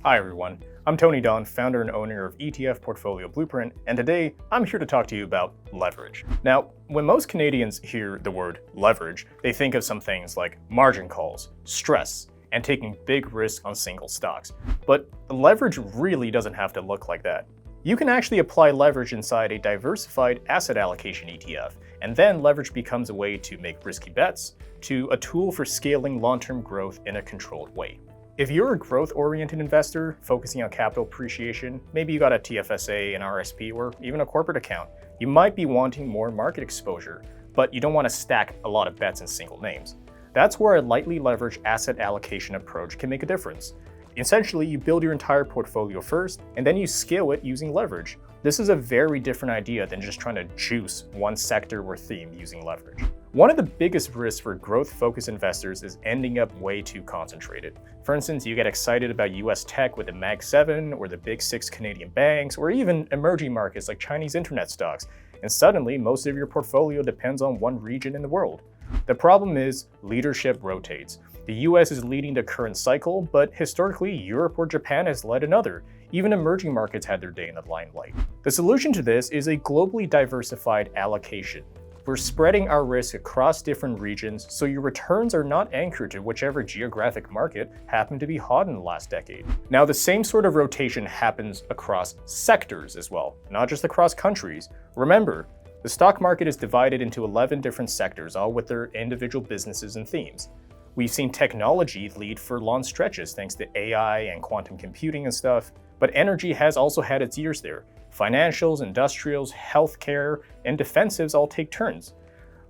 Hi everyone, I'm Tony Don, founder and owner of ETF Portfolio Blueprint, and today I'm here to talk to you about leverage. Now, when most Canadians hear the word leverage, they think of some things like margin calls, stress, and taking big risks on single stocks. But leverage really doesn't have to look like that. You can actually apply leverage inside a diversified asset allocation ETF, and then leverage becomes a way to make risky bets to a tool for scaling long-term growth in a controlled way. If you're a growth-oriented investor focusing on capital appreciation, maybe you got a TFSA, an RSP, or even a corporate account, you might be wanting more market exposure, but you don't want to stack a lot of bets in single names. That's where a lightly leveraged asset allocation approach can make a difference. Essentially, you build your entire portfolio first, and then you scale it using leverage. This is a very different idea than just trying to juice one sector or theme using leverage. One of the biggest risks for growth-focused investors is ending up way too concentrated. For instance, you get excited about US tech with the Mag 7 or the big 6 Canadian banks, or even emerging markets like Chinese internet stocks, and suddenly most of your portfolio depends on one region in the world. The problem is leadership rotates. The US is leading the current cycle, but historically Europe or Japan has led another. Even emerging markets had their day in the limelight. The solution to this is a globally diversified allocation. We're spreading our risk across different regions so your returns are not anchored to whichever geographic market happened to be hot in the last decade. Now, the same sort of rotation happens across sectors as well, not just across countries. Remember, the stock market is divided into 11 different sectors, all with their individual businesses and themes. We've seen technology lead for long stretches thanks to AI and quantum computing and stuff, but energy has also had its years there. Financials, industrials, healthcare, and defensives all take turns.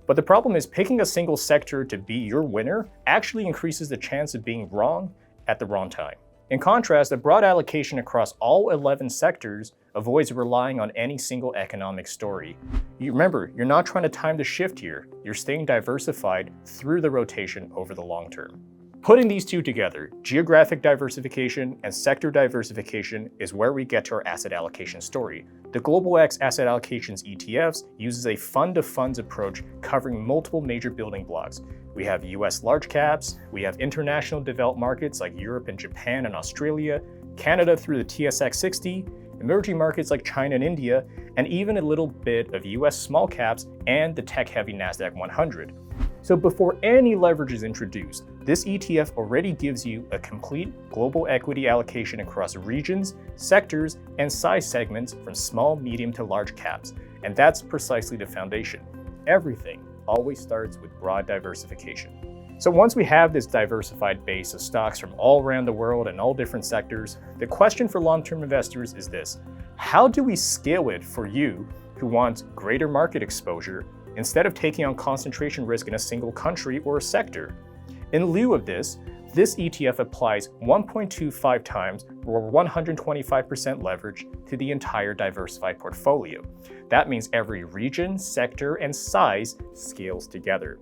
But the problem is picking a single sector to be your winner actually increases the chance of being wrong at the wrong time. In contrast, a broad allocation across all 11 sectors avoids relying on any single economic story. Remember, you're not trying to time the shift here. You're staying diversified through the rotation over the long term. Putting these two together, geographic diversification and sector diversification, is where we get to our asset allocation story. The Global X Asset Allocations ETFs uses a fund-of-funds approach covering multiple major building blocks. We have US large caps, we have international developed markets like Europe and Japan and Australia, Canada through the TSX 60, emerging markets like China and India, and even a little bit of US small caps and the tech-heavy NASDAQ 100. So before any leverage is introduced, this ETF already gives you a complete global equity allocation across regions, sectors, and size segments from small, medium to large caps. And that's precisely the foundation. Everything always starts with broad diversification. So once we have this diversified base of stocks from all around the world and all different sectors, the question for long-term investors is this: how do we scale it for you who want greater market exposure instead of taking on concentration risk in a single country or a sector? In lieu of this ETF applies 1.25 times or 125% leverage to the entire diversified portfolio. That means every region, sector, and size scales together.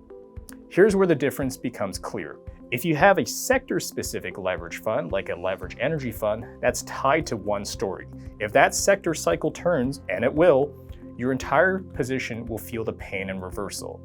Here's where the difference becomes clear. If you have a sector-specific leverage fund, like a leverage energy fund, that's tied to one story. If that sector cycle turns, and it will, your entire position will feel the pain and reversal.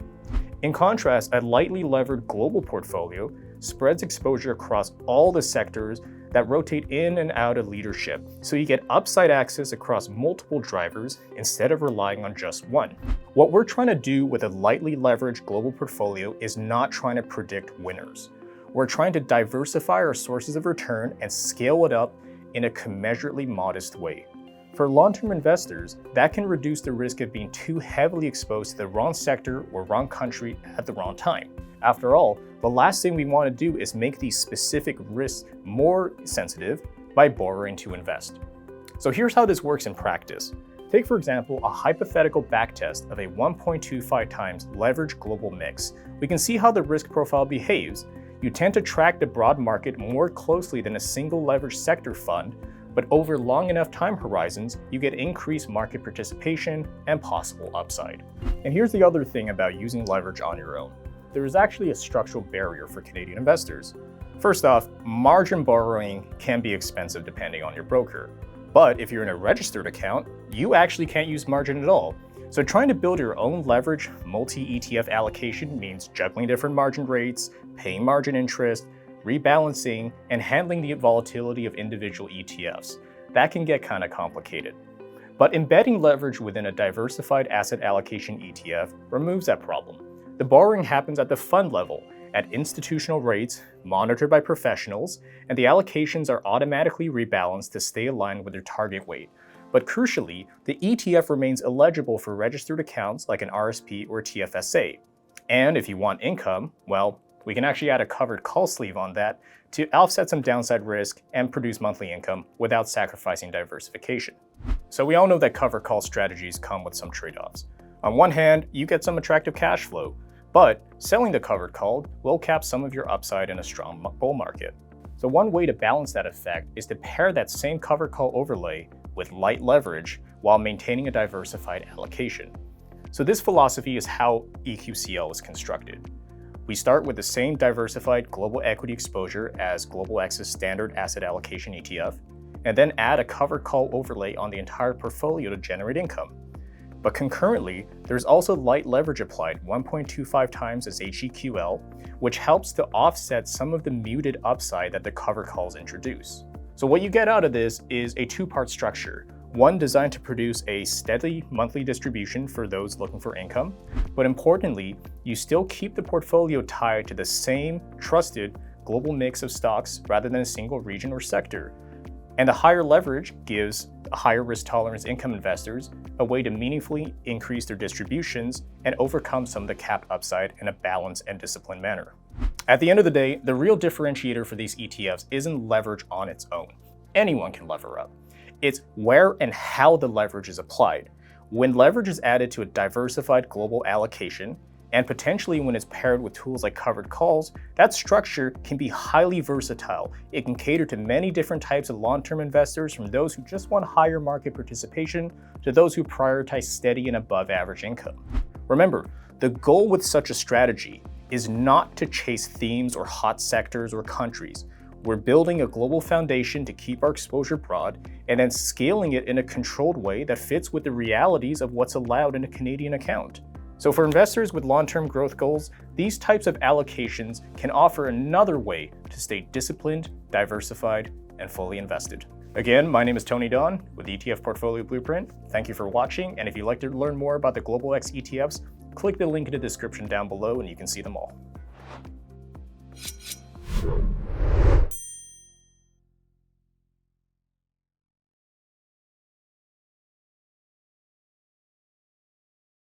In contrast, a lightly levered global portfolio spreads exposure across all the sectors that rotate in and out of leadership, so you get upside access across multiple drivers instead of relying on just one. What we're trying to do with a lightly leveraged global portfolio is not trying to predict winners. We're trying to diversify our sources of return and scale it up in a commensurately modest way. For long-term investors, that can reduce the risk of being too heavily exposed to the wrong sector or wrong country at the wrong time. After all, the last thing we want to do is make these specific risks more sensitive by borrowing to invest. So here's how this works in practice. Take, for example, a hypothetical backtest of a 1.25 times leveraged global mix. We can see how the risk profile behaves. You tend to track the broad market more closely than a single leveraged sector fund, but over long enough time horizons, you get increased market participation and possible upside. And here's the other thing about using leverage on your own. There is actually a structural barrier for Canadian investors. First off, margin borrowing can be expensive depending on your broker. But if you're in a registered account, you actually can't use margin at all. So trying to build your own leverage multi-ETF allocation means juggling different margin rates, paying margin interest, rebalancing, and handling the volatility of individual ETFs. That can get kind of complicated. But embedding leverage within a diversified asset allocation ETF removes that problem. The borrowing happens at the fund level, at institutional rates, monitored by professionals, and the allocations are automatically rebalanced to stay aligned with their target weight. But crucially, the ETF remains eligible for registered accounts like an RSP or TFSA. And if you want income, well, we can actually add a covered call sleeve on that to offset some downside risk and produce monthly income without sacrificing diversification. So we all know that covered call strategies come with some trade-offs. On one hand, you get some attractive cash flow, but selling the covered call will cap some of your upside in a strong bull market. So one way to balance that effect is to pair that same covered call overlay with light leverage while maintaining a diversified allocation. So this philosophy is how EQCL is constructed. We start with the same diversified global equity exposure as Global X's standard asset allocation ETF, and then add a covered call overlay on the entire portfolio to generate income. But concurrently, there's also light leverage applied 1.25 times as HEQL, which helps to offset some of the muted upside that the covered calls introduce. So what you get out of this is a two-part structure. One designed to produce a steady monthly distribution for those looking for income, but importantly, you still keep the portfolio tied to the same trusted global mix of stocks rather than a single region or sector. And the higher leverage gives higher risk tolerance income investors a way to meaningfully increase their distributions and overcome some of the capped upside in a balanced and disciplined manner. At the end of the day, the real differentiator for these ETFs isn't leverage on its own. Anyone can lever up. It's where and how the leverage is applied. When leverage is added to a diversified global allocation, and potentially when it's paired with tools like covered calls, that structure can be highly versatile. It can cater to many different types of long-term investors, from those who just want higher market participation to those who prioritize steady and above average income. Remember, the goal with such a strategy is not to chase themes or hot sectors or countries. We're building a global foundation to keep our exposure broad and then scaling it in a controlled way that fits with the realities of what's allowed in a Canadian account. So for investors with long-term growth goals, these types of allocations can offer another way to stay disciplined, diversified, and fully invested. Again, my name is Tony Don with ETF Portfolio Blueprint. Thank you for watching, and if you'd like to learn more about the Global X ETFs, click the link in the description down below and you can see them all.